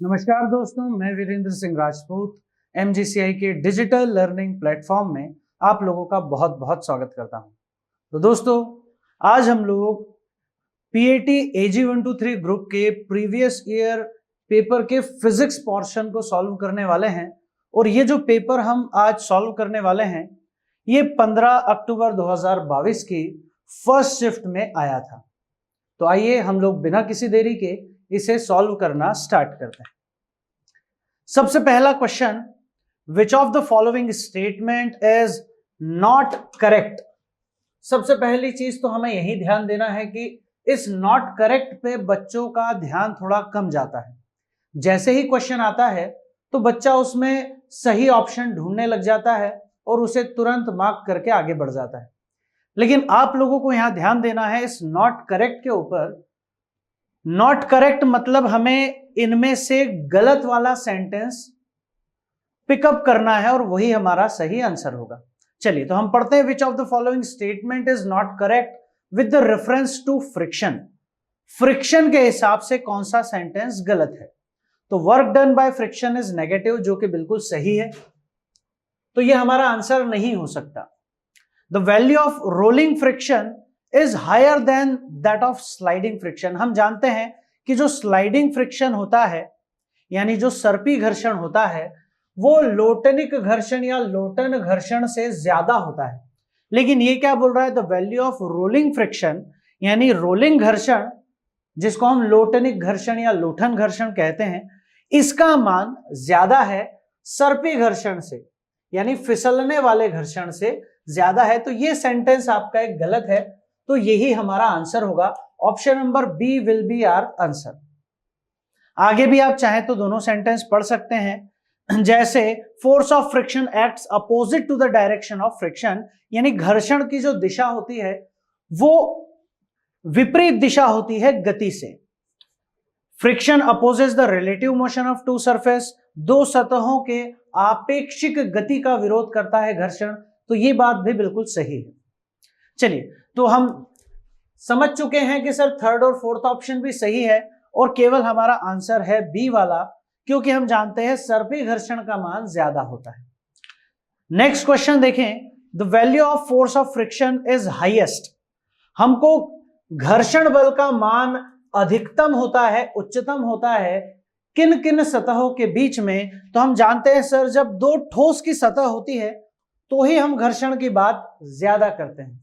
नमस्कार दोस्तों, मैं वीरेंद्र सिंह राजपूत MGCI के डिजिटल लर्निंग प्लेटफॉर्म में आप लोगों का बहुत बहुत स्वागत करता हूं। तो दोस्तों, आज हम लोग PAT AG 123 ग्रुप के प्रीवियस ईयर पेपर के फिजिक्स पोर्शन को सॉल्व करने वाले हैं और ये जो पेपर हम आज सॉल्व करने वाले हैं ये 15 अक्टूबर 2022 की फर्स्ट शिफ्ट में आया था। तो आइए हम लोग बिना किसी देरी के इसे सॉल्व करना स्टार्ट करते हैं। सबसे पहला question, which of the following statement is not correct. सबसे पहली चीज तो हमें यही ध्यान देना है कि इस नॉट करेक्ट पे बच्चों का ध्यान थोड़ा कम जाता है। जैसे ही क्वेश्चन आता है तो बच्चा उसमें सही ऑप्शन ढूंढने लग जाता है और उसे तुरंत मार्क करके आगे बढ़ जाता है। लेकिन आप लोगों को यहां ध्यान देना है इस नॉट करेक्ट के ऊपर। नॉट करेक्ट मतलब हमें इनमें से गलत वाला सेंटेंस पिकअप करना है और वही हमारा सही आंसर होगा। चलिए तो हम पढ़ते हैं, which of the following statement is not correct with the reference to friction. Friction के हिसाब से कौन सा सेंटेंस गलत है। तो work done by friction is negative, जो कि बिल्कुल सही है, तो ये हमारा आंसर नहीं हो सकता। The value of rolling friction is higher than that of sliding friction. हम जानते हैं कि जो स्लाइडिंग फ्रिक्शन होता है यानी जो सर्पी घर्षण होता है वो लोटनिक घर्षण या लोटन घर्षण से ज्यादा होता है। लेकिन ये क्या बोल रहा है, the value of rolling friction यानी रोलिंग घर्षण, जिसको हम लोटनिक घर्षण या लोठन घर्षण कहते हैं, इसका मान ज्यादा है सर्पी घर्षण से यानी फिसलने वाले घर्षण से ज्यादा है। तो ये सेंटेंस आपका एक गलत है, तो यही हमारा आंसर होगा। Option number B will be our answer. आगे भी आप चाहें तो दोनों सेंटेंस पढ़ सकते हैं, जैसे force of friction acts opposite to the direction of friction, यानी घर्षण की जो दिशा होती है वो विपरीत दिशा होती है गति से। Friction opposes the relative motion of two surface, दो सतहों के आपेक्षिक गति का विरोध करता है घर्षण। तो ये बात भी बिल्कुल सही है। चलिए तो हम समझ चुके हैं कि सर थर्ड और फोर्थ ऑप्शन भी सही है और केवल हमारा आंसर है बी वाला, क्योंकि हम जानते हैं सर्पी घर्षण का मान ज्यादा होता है। नेक्स्ट क्वेश्चन देखें, the value of force of friction is highest. हमको घर्षण बल का मान अधिकतम होता है, उच्चतम होता है किन किन सतहों के बीच में। तो हम जानते हैं सर जब दो ठोस की सतह होती है तो ही हम घर्षण की बात ज्यादा करते हैं।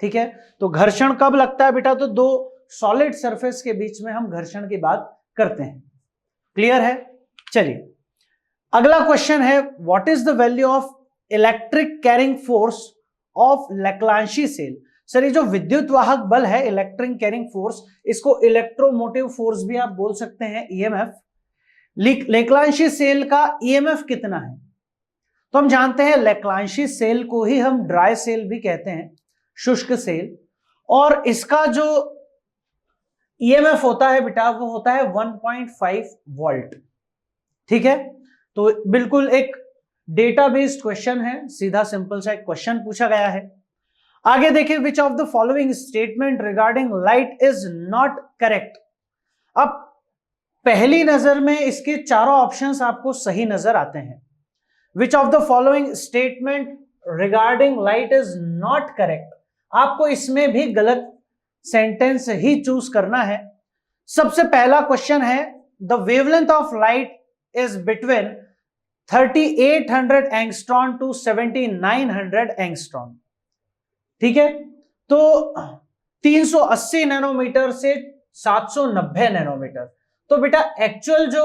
ठीक है, तो घर्षण कब लगता है बेटा, तो दो सॉलिड सरफेस के बीच में हम घर्षण की बात करते हैं। क्लियर है। चलिए अगला क्वेश्चन है, what is the value of electric carrying force of Leclanche cell. सर ये जो विद्युत वाहक बल है इलेक्ट्रिक कैरिंग फोर्स, इसको इलेक्ट्रोमोटिव फोर्स भी आप बोल सकते हैं, EMF। लेक्लांशी सेल का EMF कितना है, तो हम जानते हैं लेक्लांशी सेल को ही हम ड्राई सेल भी कहते हैं, शुष्क सेल, और इसका जो EMF होता है बेटा वो होता है 1.5 वोल्ट। ठीक है, तो बिल्कुल एक डेटा बेस्ड क्वेश्चन है, सीधा सिंपल सा एक क्वेश्चन पूछा गया है। आगे देखिए, विच of the following statement regarding light is not correct. अब पहली नजर में इसके चारों ऑप्शंस आपको सही नजर आते हैं। Which of the following statement regarding light is not correct, आपको इसमें भी गलत सेंटेंस ही चूज करना है। सबसे पहला क्वेश्चन है, the wavelength of light is between 3800 angstrom to 7900 angstrom. ठीक है, तो 380 नैनोमीटर से 790 नैनोमीटर। तो बेटा एक्चुअल जो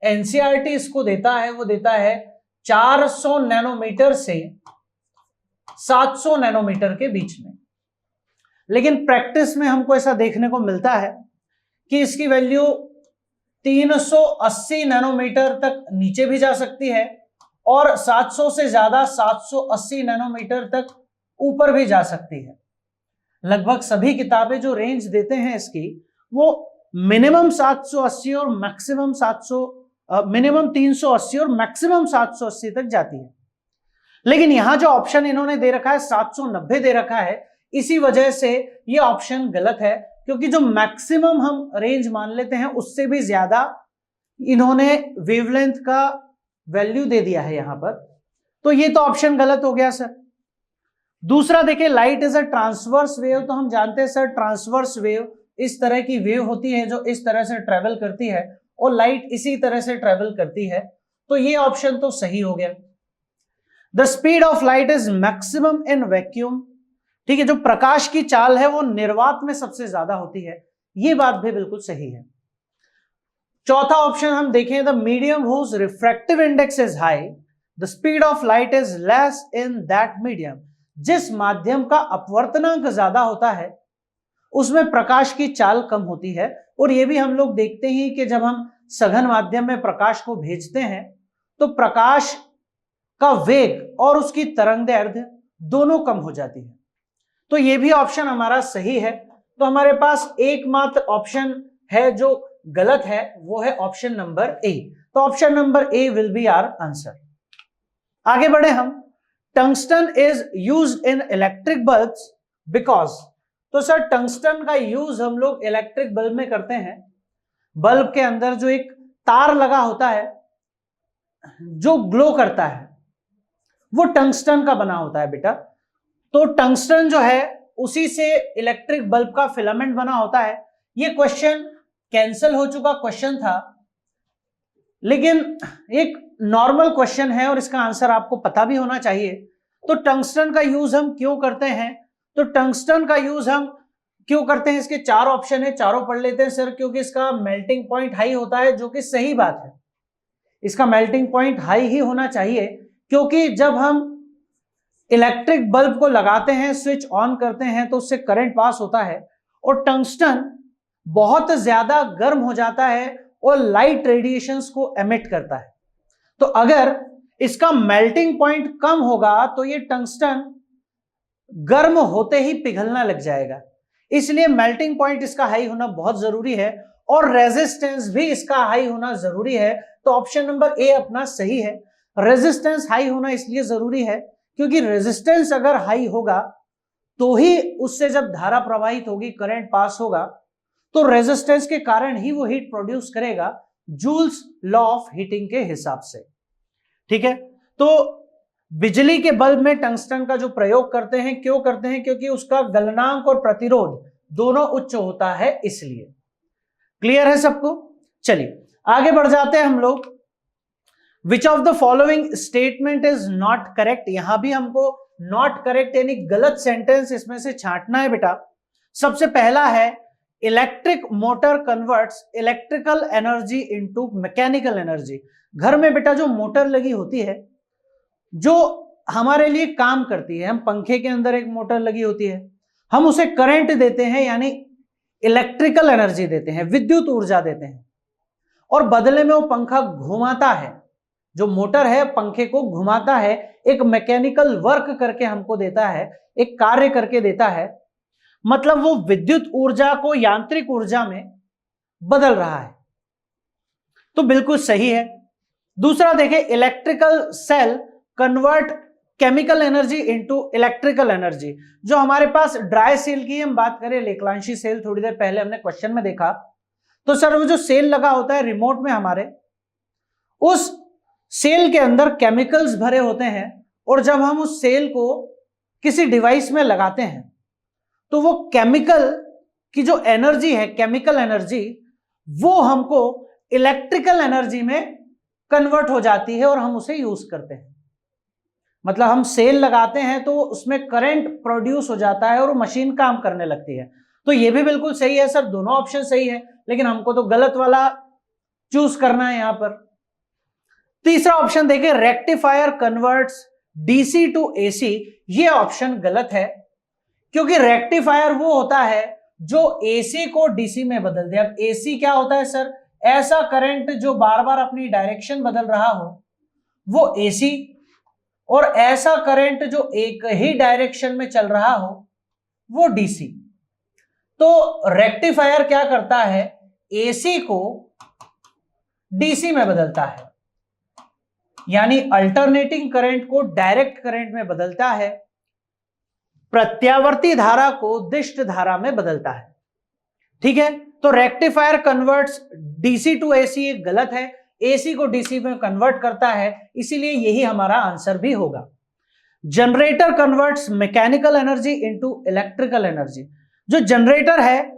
NCERT इसको देता है वो देता है 400 नैनोमीटर से 700 नैनोमीटर के बीच में। लेकिन प्रैक्टिस में हमको ऐसा देखने को मिलता है कि इसकी वैल्यू 380 नैनोमीटर तक नीचे भी जा सकती है और 700 से ज्यादा 780 नैनोमीटर तक ऊपर भी जा सकती है। लगभग सभी किताबें जो रेंज देते हैं इसकी वो मिनिमम 780 और मैक्सिमम 380 और मैक्सिमम 780 तक जाती है। लेकिन यहां जो ऑप्शन इन्होंने दे रखा है 790 दे रखा है, इसी वजह से ये ऑप्शन गलत है, क्योंकि जो मैक्सिमम हम रेंज मान लेते हैं उससे भी ज्यादा इन्होंने वेवलेंथ का वैल्यू दे दिया है यहां पर, तो ये तो ऑप्शन गलत हो गया सर। दूसरा देखिए, light is a transverse wave, तो हम जानते हैं सर ट्रांसवर्स वेव इस तरह की वेव होती है जो इस तरह से ट्रेवल करती है, और लाइट इसी तरह से ट्रेवल करती है, तो ये ऑप्शन तो सही हो गया। The speed of light is maximum in vacuum, ठीक है, जो प्रकाश की चाल है वो निर्वात में सबसे ज्यादा होती है, ये बात भी बिल्कुल सही है। चौथा ऑप्शन हम देखें, the medium whose refractive index is high, the speed of light is less in that medium, जिस माध्यम का अपवर्तनांक ज्यादा होता है उसमें प्रकाश की चाल कम होती है। और ये भी हम लोग देखते हैं कि जब हम सघन माध्यम में प्रकाश को भेजते हैं तो प्रकाश का वेग और उसकी तरंगदैर्ध्य दोनों कम हो जाती है, तो ये भी ऑप्शन हमारा सही है। तो हमारे पास एकमात्र ऑप्शन है जो गलत है, वो है ऑप्शन नंबर ए। तो option number A will be our answer. आगे बढ़े हम, tungsten is used in electric bulbs because, तो सर टंगस्टन का यूज हम लोग इलेक्ट्रिक बल्ब में करते हैं। बल्ब के अंदर जो एक तार लगा होता है जो ग्लो करता है वो टंगस्टन का बना होता है बेटा। तो टंगस्टन जो है उसी से इलेक्ट्रिक बल्ब का फिलामेंट बना होता है। ये क्वेश्चन कैंसिल हो चुका क्वेश्चन था, लेकिन एक नॉर्मल क्वेश्चन है और इसका आंसर आपको पता भी होना चाहिए। तो टंगस्टन का यूज हम क्यों करते हैं, तो टंगस्टन का यूज हम क्यों करते हैं, इसके चार ऑप्शन है, चारों पढ़ लेते हैं सर। क्योंकि इसका मेल्टिंग पॉइंट हाई होता है, जो कि सही बात है, इसका मेल्टिंग पॉइंट हाई ही होना चाहिए, क्योंकि जब हम इलेक्ट्रिक बल्ब को लगाते हैं, स्विच ऑन करते हैं, तो उससे करंट पास होता है और टंगस्टन बहुत ज्यादा गर्म हो जाता है और लाइट रेडिएशंस को एमिट करता है। तो अगर इसका मेल्टिंग पॉइंट कम होगा तो ये टंगस्टन गर्म होते ही पिघलना लग जाएगा, इसलिए मेल्टिंग पॉइंट इसका हाई होना बहुत जरूरी है और रेजिस्टेंस भी इसका हाई होना जरूरी है। तो ऑप्शन नंबर ए अपना सही है। रेजिस्टेंस हाई होना इसलिए जरूरी है क्योंकि रेजिस्टेंस अगर हाई होगा तो ही उससे जब धारा प्रवाहित होगी, करंट पास होगा, तो रेजिस्टेंस के कारण ही वो हीट प्रोड्यूस करेगा, जूल्स लॉ ऑफ हीटिंग के हिसाब से। ठीक है, तो बिजली के बल्ब में टंगस्टन का जो प्रयोग करते हैं, क्यों करते हैं, क्योंकि उसका गलनांक और प्रतिरोध दोनों उच्च होता है, इसलिए। क्लियर है सबको? चलिए आगे बढ़ जाते हैं हम लोग। विच of the following statement is not correct, यहां भी हमको नॉट करेक्ट यानी गलत सेंटेंस इसमें से छांटना है बेटा। सबसे पहला है, electric motor converts electrical energy into mechanical energy. घर में बेटा जो मोटर लगी होती है जो हमारे लिए काम करती है, हम पंखे के अंदर एक मोटर लगी होती है, हम उसे करंट देते हैं यानी इलेक्ट्रिकल एनर्जी देते हैं, विद्युत ऊर्जा देते हैं, और बदले में वो पंखा घुमाता है, जो मोटर है पंखे को घुमाता है, एक मैकेनिकल वर्क करके हमको देता है, एक कार्य करके देता है, मतलब वो विद्युत ऊर्जा को यांत्रिक ऊर्जा में बदल रहा है, तो बिल्कुल सही है। दूसरा देखें, electrical cell convert chemical energy into electrical energy. जो हमारे पास ड्राई सेल की हम बात करें, लेक्लांशी सेल, थोड़ी देर पहले हमने क्वेश्चन में देखा, तो सर वो जो सेल लगा होता है रिमोट में हमारे, उस सेल के अंदर केमिकल्स भरे होते हैं, और जब हम उस सेल को किसी डिवाइस में लगाते हैं तो वो केमिकल की जो एनर्जी है, केमिकल एनर्जी, वो हमको इलेक्ट्रिकल एनर्जी में कन्वर्ट हो जाती है और हम उसे यूज करते हैं। मतलब हम सेल लगाते हैं तो उसमें करंट प्रोड्यूस हो जाता है और वो मशीन काम करने लगती है। तो ये भी बिल्कुल सही है सर, दोनों ऑप्शन सही है, लेकिन हमको तो गलत वाला चूज करना है यहां पर। तीसरा ऑप्शन देखिए, rectifier converts DC to AC, ये ऑप्शन गलत है, क्योंकि रेक्टिफायर वो होता है जो एसी को डीसी में बदल दे। अब एसी क्या होता है सर, ऐसा करंट जो बार बार अपनी डायरेक्शन बदल रहा हो वो एसी, और ऐसा करंट जो एक ही डायरेक्शन में चल रहा हो वो डीसी। तो रेक्टिफायर क्या करता है, एसी को डीसी में बदलता है, यानी अल्टरनेटिंग करंट को डायरेक्ट करंट में बदलता है, प्रत्यावर्ती धारा को दिष्ट धारा में बदलता है। ठीक है, तो rectifier converts DC to AC, ये गलत है, एसी को डीसी में कन्वर्ट करता है, इसीलिए यही हमारा आंसर भी होगा। Generator converts mechanical energy into electrical energy, जो जनरेटर है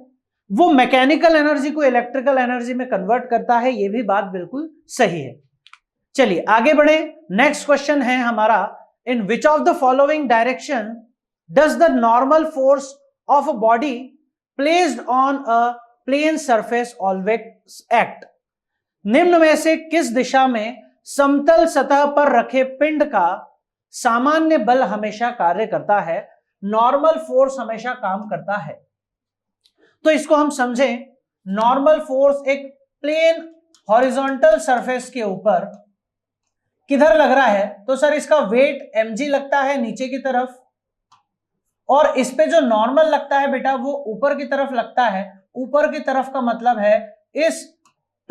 वो मैकेनिकल एनर्जी को इलेक्ट्रिकल एनर्जी में कन्वर्ट करता है, ये भी बात बिल्कुल सही है। चलिए आगे बढ़े, नेक्स्ट क्वेश्चन है हमारा, in which of the following direction does the normal force of a body placed on a plane surface always act. निम्न में से किस दिशा में समतल सतह पर रखे पिंड का सामान्य बल हमेशा कार्य करता है, नॉर्मल फोर्स हमेशा काम करता है। तो इसको हम समझें, नॉर्मल फोर्स एक प्लेन हॉरिजॉन्टल सरफेस के ऊपर किधर लग रहा है, तो सर इसका वेट mg लगता है नीचे की तरफ, और इस पे जो नॉर्मल लगता है बेटा वो ऊपर की तरफ लगता है। ऊपर की तरफ का मतलब है इस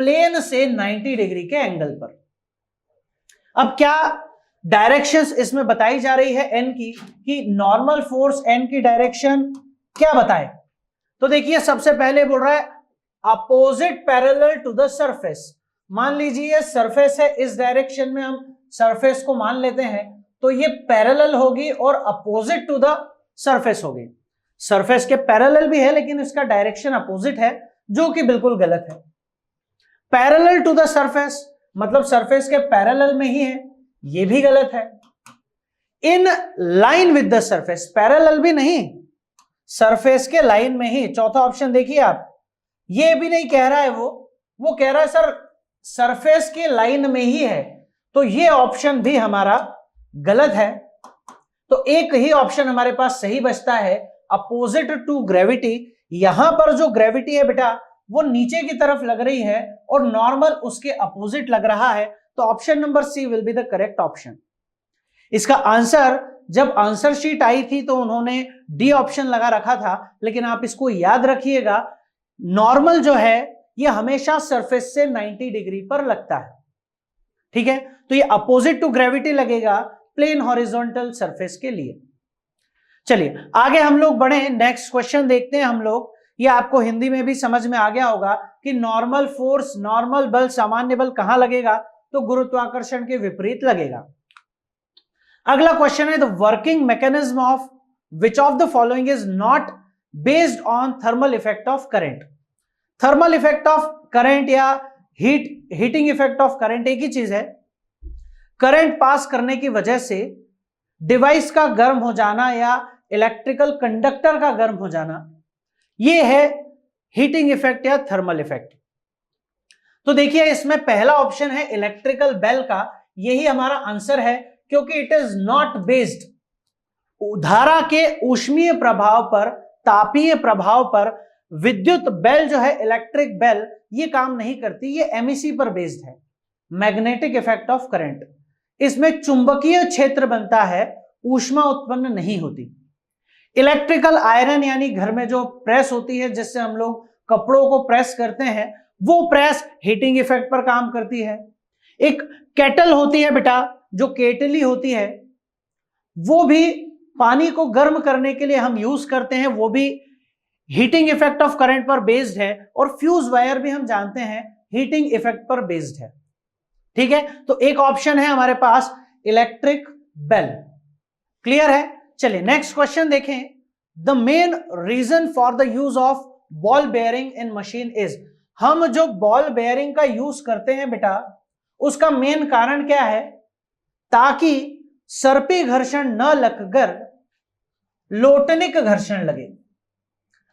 प्लेन से 90 डिग्री के एंगल पर। अब क्या डायरेक्शंस इसमें बताई जा रही है n की, कि नॉर्मल फोर्स n की डायरेक्शन क्या बताए, तो देखिए सबसे पहले बोल रहा है opposite parallel to the surface. मान लीजिए सरफेस है, इस डायरेक्शन में हम सरफेस को मान लेते हैं, तो ये पैरेलल होगी और अपोजिट टू द सरफेस होगी। सरफेस के पैरेलल भी है लेकिन इसका डायरेक्शन अपोजिट है, जो कि बिल्कुल गलत है। पैरेलल टू द सरफेस मतलब सरफेस के पैरेलल में ही है, ये भी गलत है। In line with the surface, parallel भी नहीं, सरफेस के लाइन में ही। चौथा ऑप्शन देखिए आप, ये भी नहीं कह रहा है वो कह रहा है सर सरफेस के लाइन में ही है, तो ये ऑप्शन भी हमारा गलत है। तो एक ही ऑप्शन हमारे पास सही बचता है, अपोजिट टू ग्रेविटी। यहां पर जो ग्रेविटी है बेटा वो नीचे की तरफ लग रही है और नॉर्मल उसके अपोजिट लग रहा है, तो option number C will be the correct option. इसका आंसर जब आंसर शीट आई थी तो उन्होंने डी ऑप्शन लगा रखा था, लेकिन आप इसको याद रखिएगा, नॉर्मल जो है ये हमेशा सरफेस से 90 डिग्री पर लगता है, ठीक है। तो ये अपोजिट टू ग्रेविटी लगेगा प्लेन हॉरिजॉन्टल सरफेस के लिए। चलिए आगे हम लोग बढ़े, नेक्स्ट क्वेश्चन देखते हैं हम लोग। ये आपको हिंदी में भी समझ में आ गया होगा कि नॉर्मल फोर्स, नॉर्मल बल, सामान्य बल कहां लगेगा, तो गुरुत्वाकर्षण के विपरीत लगेगा। अगला क्वेश्चन है, the working mechanism of which of the following is not based on thermal effect of current. Thermal effect of current या हीटिंग इफेक्ट ऑफ करंट एक ही चीज है। करंट पास करने की वजह से डिवाइस का गर्म हो जाना या इलेक्ट्रिकल कंडक्टर का गर्म हो जाना, यह है हीटिंग इफेक्ट या थर्मल इफेक्ट। तो देखिए इसमें पहला ऑप्शन है इलेक्ट्रिकल बेल का, यही हमारा आंसर है, क्योंकि इट इज नॉट बेस्ड धारा के ऊष्मीय प्रभाव पर, तापीय प्रभाव पर। विद्युत बेल जो है, इलेक्ट्रिक बेल, ये काम नहीं करती, ये एमईसी पर बेस्ड है, मैग्नेटिक इफेक्ट ऑफ करंट। इसमें चुंबकीय क्षेत्र बनता है, ऊष्मा उत्पन्न नहीं होती। इलेक्ट्रिकल आयरन यानी घर में जो प्रेस होती है जिससे हम लोग कपड़ों को प्रेस करते हैं, वो प्रेस हीटिंग इफेक्ट पर काम करती है। एक केटल होती है बेटा, जो केटली होती है, वो भी पानी को गर्म करने के लिए हम यूज करते हैं, वो भी हीटिंग इफेक्ट ऑफ करंट पर बेस्ड है। और फ्यूज वायर भी हम जानते हैं हीटिंग इफेक्ट पर बेस्ड है, ठीक है। तो एक ऑप्शन है हमारे पास इलेक्ट्रिक बेल। क्लियर है। चलिए नेक्स्ट क्वेश्चन देखें, the main reason for the use of ball bearing in machine is. हम जो बॉल बेयरिंग का यूज करते हैं बेटा, उसका मेन कारण क्या है, ताकि सर्पी घर्षण न लगकर लोटनिक घर्षण लगे।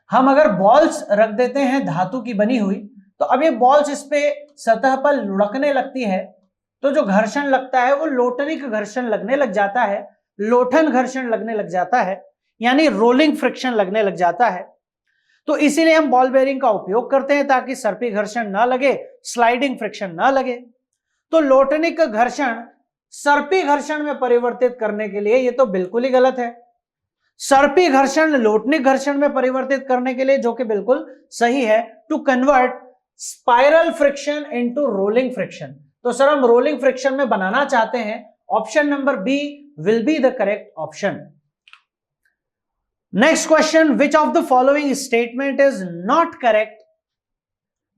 हम अगर बॉल्स रख देते हैं धातु की बनी हुई, तो अब ये बॉल्स इस पे सतह पर लुढ़कने लगती है, तो जो घर्षण लगता है वो लोटनिक घर्षण लगने लग जाता है, लोठन घर्षण लगने लग जाता है, यानी रोलिंग फ्रिक्शन लगने लग जाता है। तो इसीलिए हम बॉल बेयरिंग का उपयोग करते हैं, ताकि सर्पी घर्षण ना लगे, स्लाइडिंग फ्रिक्शन ना लगे। तो लोटनिक घर्षण सर्पी घर्षण में परिवर्तित करने के लिए ये तो बिल्कुल ही गलत है। सर्पी घर्षण लोटनिक घर्षण में परिवर्तित करने के लिए, जो कि बिल्कुल सही है, to convert spiral friction into rolling friction. तो सर हम रोलिंग फ्रिक्शन में बनाना चाहते हैं, option number B will be the correct option. Next question, which of the following statement is not correct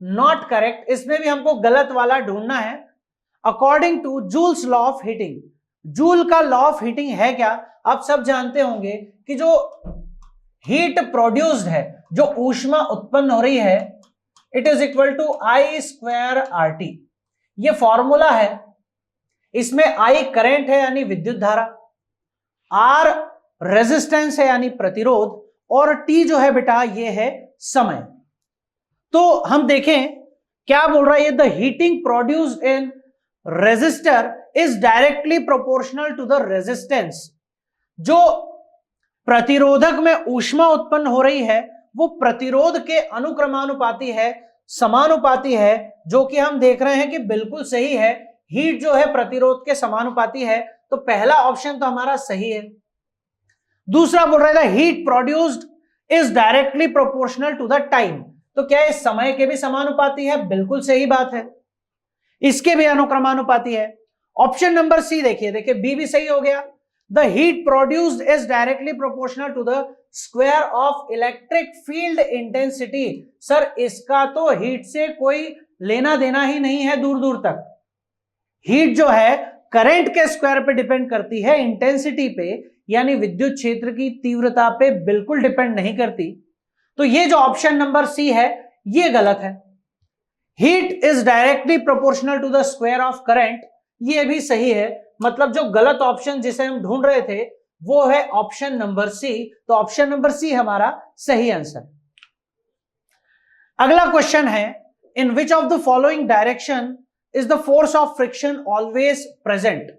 not correct, इसमें भी हमको गलत वाला ढूंढना है। According to Joule's law of heating, Joule का लॉ ऑफ हीटिंग है क्या? आप सब जानते होंगे कि जो हीट प्रोड्यूस्ड है, जो ऊष्मा उत्पन्न हो रही है, it is equal to I square R T. ये फॉर्मूला है, इसमें आई करंट है यानी विद्युत धारा, आर रेजिस्टेंस है यानी प्रतिरोध, और टी जो है बेटा ये है समय। तो हम देखें क्या बोल रहा है ये, the heating produced in resistor is directly proportional to the resistance. जो प्रतिरोधक में ऊष्मा उत्पन्न हो रही है वो प्रतिरोध के अनुक्रमानुपाती है, समानुपाती है, जो कि हम देख रहे हैं कि बिल्कुल सही है। हीट जो है प्रतिरोध के समानुपाती है, तो पहला ऑप्शन तो हमारा सही है। दूसरा बोल रहा है heat produced is directly proportional to the time, तो क्या इस समय के भी समानुपाती है? बिल्कुल सही बात है, इसके भी अनुक्रमानुपाती है। ऑप्शन नंबर सी देखिए बी भी सही हो गया। The heat produced is directly proportional to the square of electric field intensity. Sir इसका तो हीट से कोई लेना देना ही नहीं है दूर दूर तक। हीट जो है करंट के स्क्वायर पे डिपेंड करती है, इंटेंसिटी पे यानी विद्युत क्षेत्र की तीव्रता पे बिल्कुल डिपेंड नहीं करती। तो ये जो ऑप्शन नंबर सी है ये गलत है। Heat is directly proportional to the square of current, ये भी सही है। मतलब जो गलत ऑप्शन जिसे हम ढूंढ रहे थे वो है ऑप्शन नंबर सी, तो ऑप्शन नंबर सी हमारा सही आंसर। अगला क्वेश्चन है, in which of the following direction is the force of friction always present.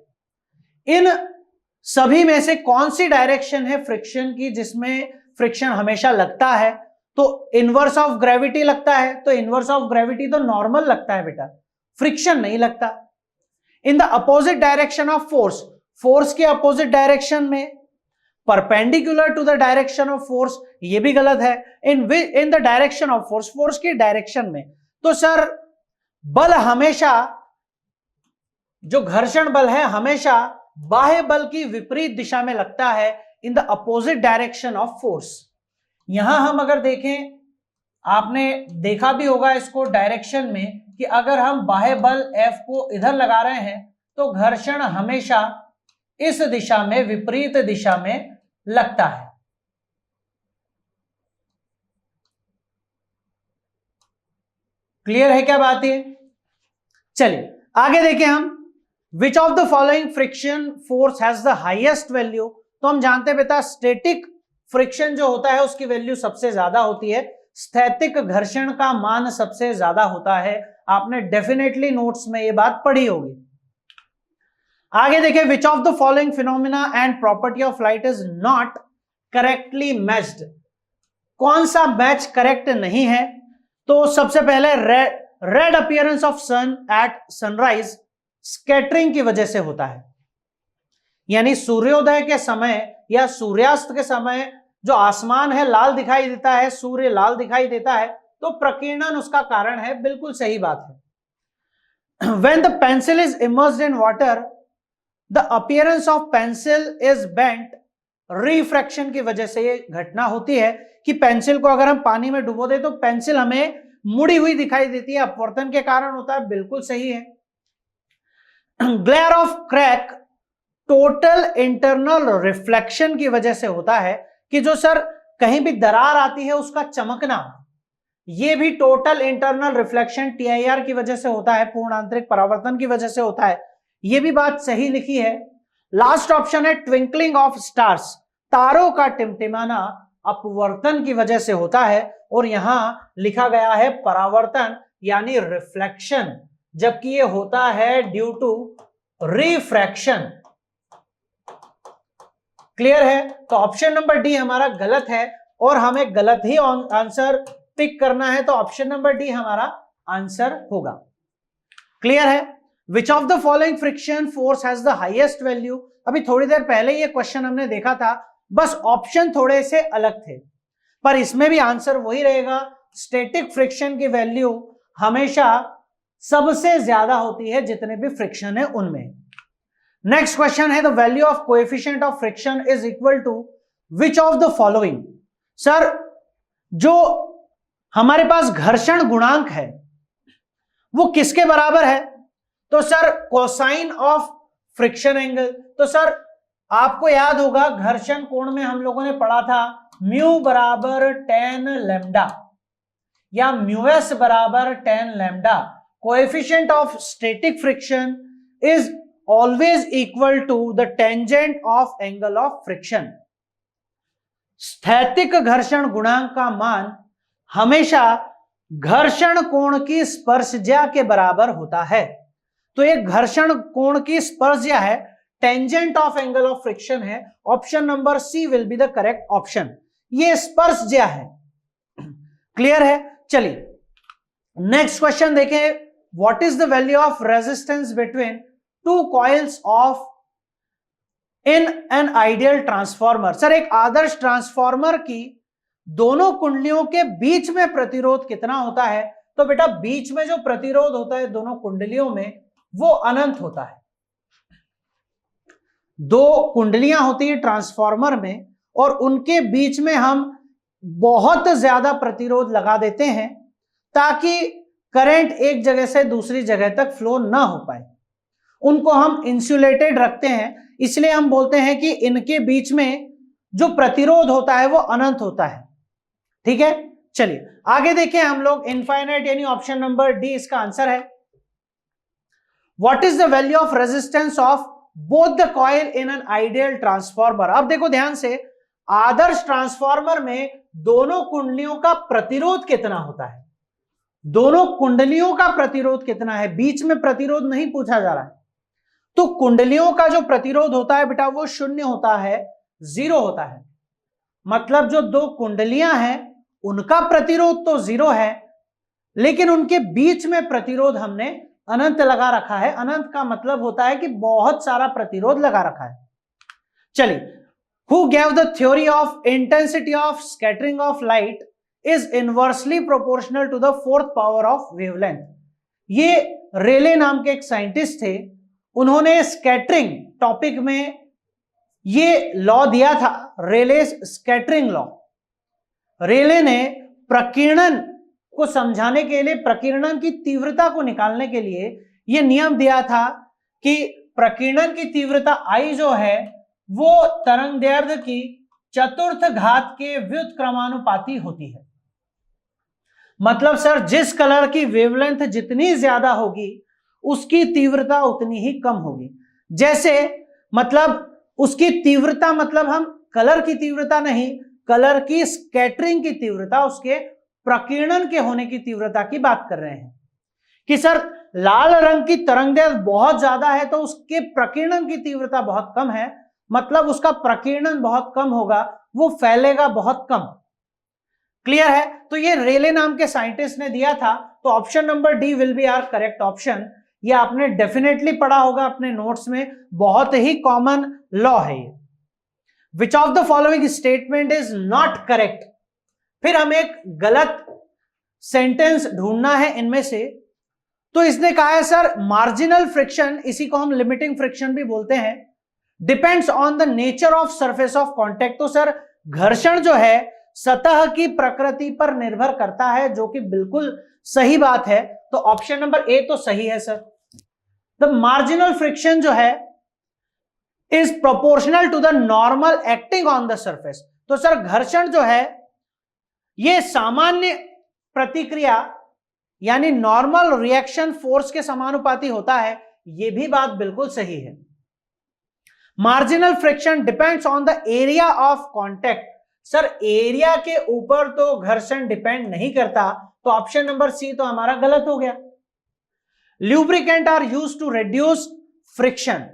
इन सभी में से कौन सी डायरेक्शन है फ्रिक्शन की जिसमें फ्रिक्शन हमेशा लगता है? तो इनवर्स ऑफ ग्रेविटी लगता है, तो इनवर्स ऑफ ग्रेविटी तो नॉर्मल लगता है बेटा, फ्रिक्शन नहीं लगता। In the opposite direction of force, force के अपोजिट डायरेक्शन में, perpendicular to the direction of force, ये भी गलत है। In the direction of force, force की डायरेक्शन में, तो सर बल हमेशा, जो घर्षण बल है हमेशा बाह्य बल की विपरीत दिशा में लगता है, in the opposite direction of force. यहां हम अगर देखें, आपने देखा भी होगा इसको डायरेक्शन में, कि अगर हम बाह्य बल F को इधर लगा रहे हैं तो घर्षण हमेशा इस दिशा में, विपरीत दिशा में लगता है। क्लियर है क्या बात ये? चलिए आगे देखें हम, विच of the following friction force has the highest value. तो हम जानते हैं बेटा स्टैटिक फ्रिक्शन जो होता है उसकी वैल्यू सबसे ज्यादा होती है, स्थैतिक घर्षण का मान सबसे ज्यादा होता है। आपने डेफिनेटली नोट्स में ये बात पढ़ी होगी। आगे देखें, which of the following phenomena and property of light is not correctly matched. कौन सा मैच करेक्ट नहीं है? तो सबसे पहले red appearance of sun at sunrise scattering की वजह से होता है, यानी सूर्योदय के समय या सूर्यास्त के समय जो आसमान है लाल दिखाई देता है, सूर्य लाल दिखाई देता है, तो प्रकीर्णन उसका कारण है, बिल्कुल सही बात है। When the pencil is immersed in water, the appearance of pencil is bent, refraction की वजह से ये घटना होती है कि पेंसिल को अगर हम पानी में डुबो दे तो पेंसिल हमें मुड़ी हुई दिखाई देती है, अपवर्तन के कारण होता है, बिल्कुल सही है। Glare of crack total internal reflection की वजह से होता है, कि जो सर कहीं भी दरार आती है उसका चमकना, ये भी टोटल इंटरनल रिफ्लेक्शन TIR की वजह से होता है, पूर्ण आंतरिक परावर्तन की वजह से होता है। ये भी बात सही लिखी है। लास्ट ऑप्शन है ट्विंकलिंग ऑफ स्टार्स, तारों का टिमटिमाना अपवर्तन की वजह से होता है, और यहां लिखा गया है परावर्तन यानी रिफ्लेक्शन, जबकि ये होता है ड्यू टू रिफ्रैक्शन। क्लियर है? तो ऑप्शन नंबर डी हमारा गलत है, और हमें गलत ही आंसर पिक करना है, तो ऑप्शन नंबर डी हमारा आंसर होगा। क्लियर है? Which of the following friction force has the highest value. अभी थोड़ी देर पहले ये क्वेश्चन हमने देखा था, बस ऑप्शन थोड़े से अलग थे, पर इसमें भी आंसर वही रहेगा। स्टैटिक फ्रिक्शन की वैल्यू हमेशा सबसे ज्यादा होती है जितने भी फ्रिक्शन है उनमें। नेक्स्ट क्वेश्चन है, the value of coefficient of friction is equal to which of the following. Sir जो हमारे पास घर्षण गुणांक है वो किसके बराबर है? तो sir cosine of friction angle. तो सर आपको याद होगा घर्षण कोण में हम लोगों ने पढ़ा था म्यू बराबर tan लैम्डा या म्यूएस बराबर tan lambda. Coefficient of static friction is always equal to the tangent of angle of friction. स्थैतिक घर्षण गुणांक का मान हमेशा घर्षण कोण की स्पर्शज्या के बराबर होता है। तो एक घर्षण कोण की स्पर्शज्या है, tangent of angle of friction है। Option number C will be the correct option. ये स्पर्शज्या है। क्लियर है? चलिए नेक्स्ट क्वेश्चन देखें। What is the value of resistance between two coils of in an ideal transformer? Sir एक आदर्श transformer की दोनों कुंडलियों के बीच में प्रतिरोध कितना होता है? तो बेटा बीच में जो प्रतिरोध होता है दोनों कुंडलियों में वो अनंत होता है। दो कुंडलियां होती है ट्रांसफॉर्मर में और उनके बीच में हम बहुत ज्यादा प्रतिरोध लगा देते हैं ताकि करंट एक जगह से दूसरी जगह तक फ्लो ना हो पाए। उनको हम इंसुलेटेड रखते हैं, इसलिए हम बोलते हैं कि इनके बीच में जो प्रतिरोध होता है वो अनंत होता है। ठीक है, चलिए आगे देखें हम लोग। इनफाइनाइट यानी ऑप्शन नंबर डी इसका आंसर है। What is the value of resistance of both the coil in an ideal transformer? अब देखो ध्यान से, आदर्श ट्रांसफॉर्मर में दोनों कुंडलियों का प्रतिरोध कितना होता है? दोनों कुंडलियों का प्रतिरोध कितना है? बीच में प्रतिरोध नहीं पूछा जा रहा है। तो कुंडलियों का जो प्रतिरोध होता है बेटा वो शून्य होता है, जीरो होता है। मतलब जो दो कुंडलियां हैं उनका प्रतिरोध तो जीरो है, लेकिन उनके बीच में प्रतिरोध हमने अनंत लगा रखा है। अनंत का मतलब होता है कि बहुत सारा प्रतिरोध लगा रखा है। चलिए, who gave the theory of intensity of scattering of light is inversely proportional to the fourth power of wavelength? ये रेले नाम के एक साइंटिस्ट थे, उन्होंने स्कैटरिंग टॉपिक में ये लॉ दिया था, रेले स्कैटरिंग लॉ। रेले ने प्रकीर्णन को समझाने के लिए, प्रकीर्णन की तीव्रता को निकालने के लिए यह नियम दिया था कि प्रकीर्णन की तीव्रता I जो है वो तरंगदैर्घ्य की चतुर्थ घात के व्युत्क्रमानुपाती होती है। मतलब सर जिस कलर की वेवलेंथ जितनी ज्यादा होगी उसकी तीव्रता उतनी ही कम होगी। जैसे मतलब उसकी तीव्रता, मतलब हम कलर की तीव्रता नहीं, कलर की स्कैटरिंग की तीव्रता, उसके प्रकीर्णन के होने की तीव्रता की बात कर रहे हैं कि सर लाल रंग की तरंगदैर्घ्य बहुत ज्यादा है तो उसके प्रकीर्णन की तीव्रता बहुत कम है, मतलब उसका प्रकीर्णन बहुत कम होगा, वो फैलेगा बहुत कम। क्लियर है? तो ये रेले नाम के साइंटिस्ट ने दिया था। तो option number D will be our correct option. ये आपने डेफिनेटली पढ़ा होगा अपने नोट्स में, बहुत ही कॉमन लॉ है ये। विच of the following statement is not correct? फिर हमें एक गलत सेंटेंस ढूंढना है इनमें से। तो इसने कहा है सर मार्जिनल फ्रिक्शन, इसी को हम लिमिटिंग फ्रिक्शन भी बोलते हैं, depends on the nature of surface of contact. तो सर घर्षण जो है सतह की प्रकृति पर निर्भर करता है, जो कि बिल्कुल सही बात है। तो ऑप्शन नंबर ए तो सही है सर। द मार्जिनल फ्रिक्शन जो है is proportional to the normal acting on the surface. तो सर घर्षण जो है ये सामान्य प्रतिक्रिया यानी नॉर्मल रिएक्शन फोर्स के समानुपाती होता है, यह भी बात बिल्कुल सही है। Marginal friction depends on the area of contact. Sir area के ऊपर तो घर्षण डिपेंड नहीं करता, तो ऑप्शन नंबर सी तो हमारा गलत हो गया। Lubricant are used to reduce friction.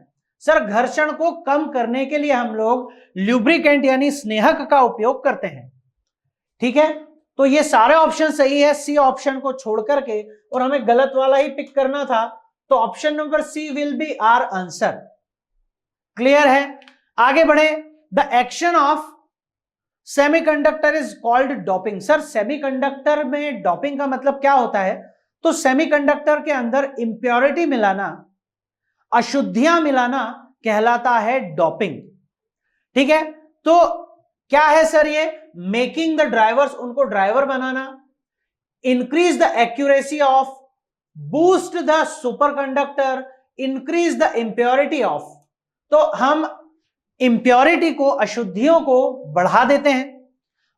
Sir घर्षण को कम करने के लिए हम लोग ल्यूब्रिकेंट यानी स्नेहक का उपयोग करते हैं। ठीक है, तो ये सारे ऑप्शन सही है सी ऑप्शन को छोड़ करके, और हमें गलत वाला ही पिक करना था। तो option number C will be our answer. Clear है? आगे बढ़े। The action of semiconductor is called doping. Sir semiconductor में डोपिंग का मतलब क्या होता है? तो सेमीकंडक्टर के अंदर इंप्योरिटी मिलाना, अशुद्धियां मिलाना कहलाता है डोपिंग। ठीक है, तो क्या है सर ये? मेकिंग द ड्राइवर्स, उनको driver banana, increase the accuracy of boost the superconductor, increase the impurity of. तो हम इम्प्योरिटी को, अशुद्धियों को बढ़ा देते हैं।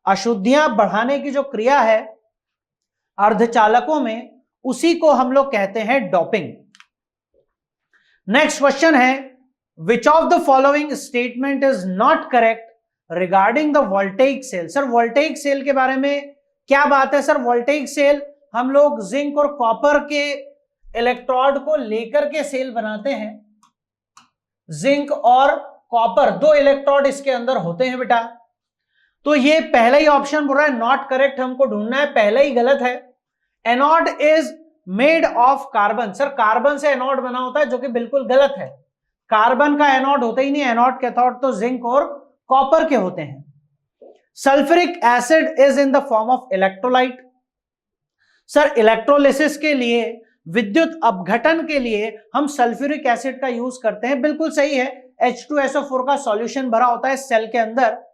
अशुद्धियां बढ़ाने की जो क्रिया है अर्धचालकों में, उसी को हम लोग कहते हैं डोपिंग। नेक्स्ट क्वेश्चन है, which of the following statement is not correct regarding the voltaic cell. Sir voltaic cell के बारे में क्या बात है? सर वोल्टेइक सेल हम लोग जिंक और कॉपर के इलेक्ट्रोड को लेकर के सेल बनाते हैं। जिंक और कॉपर, दो इलेक्ट्रोड इसके अंदर होते हैं बेटा। तो ये पहला ही ऑप्शन बोल रहा है नॉट करेक्ट, हमको ढूंढना है, पहला ही गलत है। Anode is made of carbon. Sir carbon से एनोड बना होता है, जो कि बिल्कुल गलत है। कार्बन का एनोड होता ही नहीं, एनोड कैथोड तो जिंक और कॉपर के होते हैं। Sulphuric acid is in the form of electrolyte. Sir electrolysis के लिए, विद्युत अपघटन के लिए हम सल्फ्यूरिक एसिड का यूज करते हैं, बिल्कुल सही है। H2SO4 का सॉल्यूशन भरा होता है सेल के अंदर।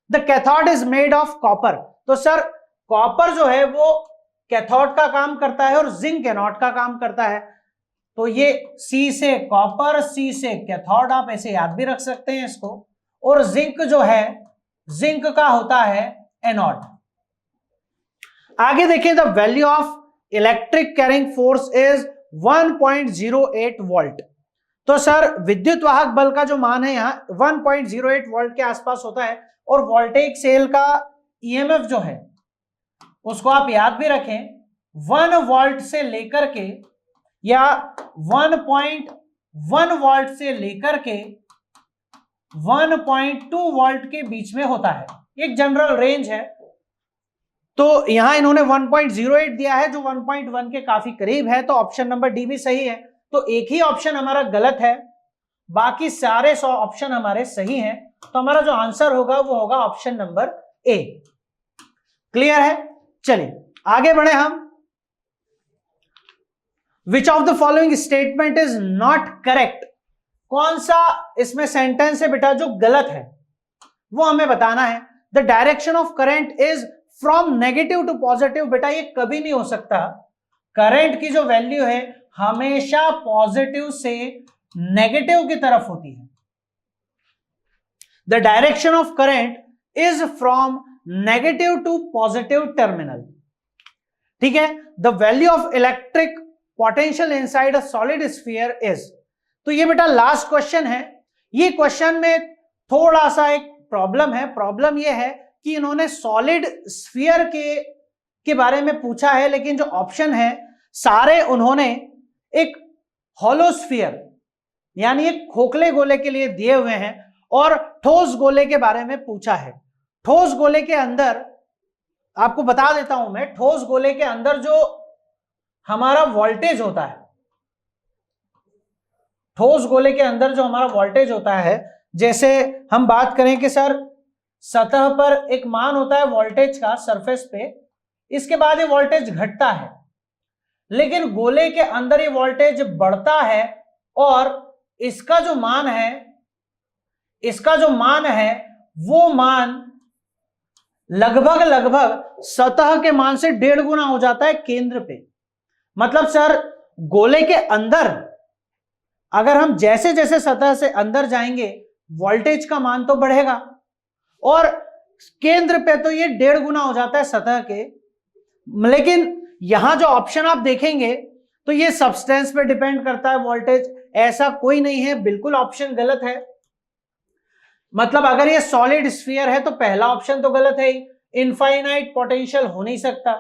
The cathode is made of copper. तो सर कॉपर जो है वो कैथोड का काम करता है और जिंक एनोड का काम करता है। तो ये C से कॉपर, C से कैथोड, आप ऐसे याद भी रख सकते हैं इसको। और जिंक जो है, जिंक का होता है एनोड। आगे देखिए, the value of electric carrying force is 1.08 volt. तो सर विद्युत वाहक बल का जो मान है यहां 1.08 वोल्ट के आसपास होता है। और वोल्टेइक सेल का ईएमएफ जो है उसको आप याद भी रखें, 1 वोल्ट से लेकर के या 1.1 वोल्ट से लेकर के 1.2 वोल्ट के बीच में होता है। एक जनरल रेंज है। तो यहां इन्होंने 1.08 दिया है जो 1.1 के काफी करीब है। तो ऑप्शन नंबर डी भी सही है। तो एक ही ऑप्शन हमारा गलत है, बाकी सारे 100 ऑप्शन हमारे सही हैं। तो हमारा जो आंसर होगा वो होगा ऑप्शन नंबर ए। क्लियर है? चलिए आगे बढ़े हम। विच of the following statement is not correct. कौन सा इसमें सेंटेंस है बेटा जो गलत है, वो हमें बताना है। The direction of current is from negative to positive. बेटा ये कभी नहीं हो सकता। करंट की जो वैल्यू है हमेशा पॉजिटिव से नेगेटिव की तरफ होती है। The direction of current is from negative to positive terminal. ठीक है। The value of electric potential inside a solid sphere is. तो ये बेटा लास्ट क्वेश्चन है। ये क्वेश्चन में थोड़ा सा एक प्रॉब्लम है। प्रॉब्लम ये है कि इन्होंने सॉलिड स्फीयर के बारे में पूछा है, लेकिन जो ऑप्शन है सारे उन्होंने एक हॉलो स्फीयर यानी एक खोखले गोले के लिए दिए हुए हैं और ठोस गोले के बारे में पूछा है। ठोस गोले के अंदर आपको बता देता हूं मैं, ठोस गोले के अंदर जो हमारा वोल्टेज होता है, ठोस गोले के अंदर जो हमारा वोल्टेज होता है, जैसे हम बात करें कि सर सतह पर एक मान होता है वोल्टेज का सरफेस पे, इसके बाद ये वोल्टेज घटता है, लेकिन गोले के अंदर ये वोल्टेज बढ़ता है और इसका जो मान है वो मान लगभग सतह के मान से 1.5 गुना हो जाता है केंद्र पे। मतलब सर गोले के अंदर अगर हम जैसे जैसे सतह से अंदर जाएंगे वोल्टेज का मान तो बढ़ेगा और केंद्र पे तो ये 1.5 गुना हो जाता है सतह के। लेकिन यहां जो ऑप्शन आप देखेंगे तो ये सब्सटेंस पे डिपेंड करता है वोल्टेज, ऐसा कोई नहीं है, बिल्कुल ऑप्शन गलत है। मतलब अगर ये सॉलिड स्फीयर है तो पहला ऑप्शन तो गलत है ही, इनफाइनाइट पोटेंशियल हो नहीं सकता,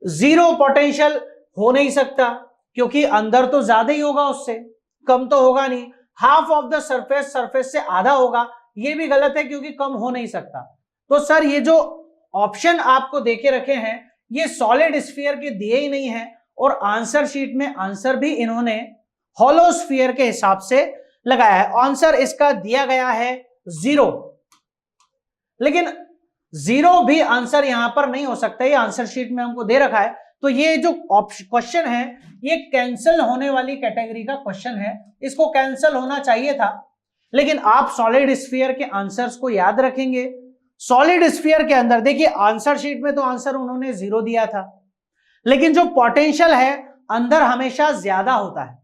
जीरो पोटेंशियल हो नहीं सकता क्योंकि अंदर तो ज्यादा ही होगा, उससे कम तो होगा नहीं। Half of the surface, surface से आधा होगा, ये भी गलत है क्योंकि कम हो नहीं सकता। तो सर ये जो ऑप्शन आपको देके रखे हैं ये सॉलिड स्फीयर के दिए ही नहीं है और आंसर शीट में आंसर भी इन्होंने हॉलो स्फीयर के हिसाब से लगाया है। आंसर इसका दिया गया है 0, लेकिन 0 भी आंसर यहां पर नहीं हो सकता, ये आंसर शीट में हमको दे रखा है। तो ये जो क्वेश्चन है ये कैंसिल होने वाली कैटेगरी का क्वेश्चन है, इसको कैंसिल होना चाहिए था। लेकिन आप सॉलिड स्फीयर के आंसर्स को याद रखेंगे। सॉलिड स्फीयर के अंदर देखिए आंसर शीट में तो आंसर उन्होंने 0 दिया था, लेकिन जो पोटेंशियल है अंदर हमेशा ज्यादा होता है,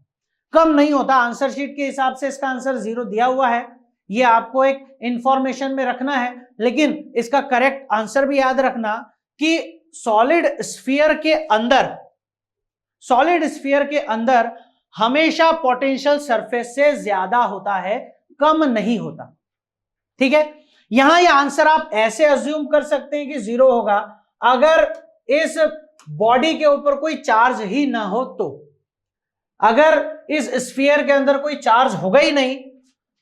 कम नहीं होता। आंसर शीट के हिसाब से इसका आंसर 0 दिया हुआ है, ये आपको एक इंफॉर्मेशन में रखना है, लेकिन इसका करेक्ट आंसर भी याद रखना कि सॉलिड स्फीयर के अंदर हमेशा पोटेंशियल सरफेस से ज्यादा होता है, कम नहीं होता। ठीक है, यहां ये आंसर आप ऐसे अज्यूम कर सकते हैं कि 0 होगा अगर इस बॉडी के ऊपर कोई चार्ज ही ना हो। तो अगर इस स्फीयर के अंदर कोई चार्ज होगा ही नहीं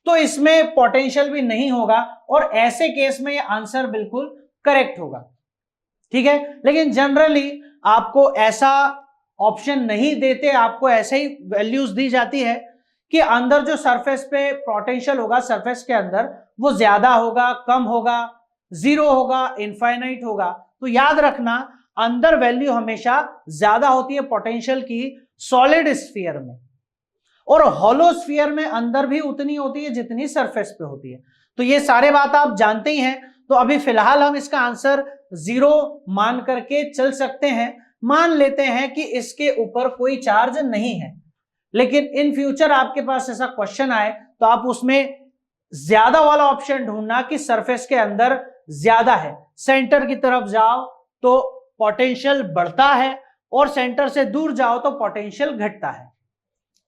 तो इसमें पोटेंशियल भी नहीं होगा, और ऐसे केस में ये आंसर बिल्कुल करेक्ट होगा। ठीक है, लेकिन जनरली आपको ऐसा ऑप्शन नहीं देते, आपको ऐसे ही वैल्यूज दी जाती है कि अंदर जो सरफेस पे पोटेंशियल होगा सरफेस के अंदर वो ज्यादा होगा, कम होगा, 0 होगा, इनफाइनाइट होगा। तो याद रखना अंदर वैल्यू हमेशा ज्यादा होती है पोटेंशियल की सॉलिड स्फीयर में, और हॉलो स्फीयर में अंदर भी उतनी होती है जितनी सरफेस पे होती है। तो ये सारे बात आप जानते ही हैं। तो अभी फिलहाल हम इसका आंसर 0 मान करके चल सकते हैं, मान लेते हैं कि इसके ऊपर कोई चार्ज नहीं है। लेकिन इन फ्यूचर आपके पास ऐसा क्वेश्चन आए तो आप उसमें ज्यादा वाला ऑप्शन ढूंढना कि सरफेस के अंदर ज्यादा है, सेंटर की तरफ जाओ तो पोटेंशियल बढ़ता है और सेंटर से दूर जाओ तो पोटेंशियल घटता है।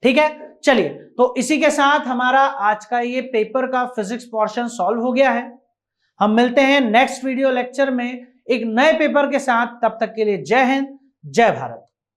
ठीक है, चलिए, तो इसी के साथ हमारा आज का ये पेपर का फिजिक्स पोर्शन सॉल्व हो गया है। हम मिलते हैं नेक्स्ट वीडियो लेक्चर में एक नए पेपर के साथ, तब तक के लिए जय हिंद, जय भारत।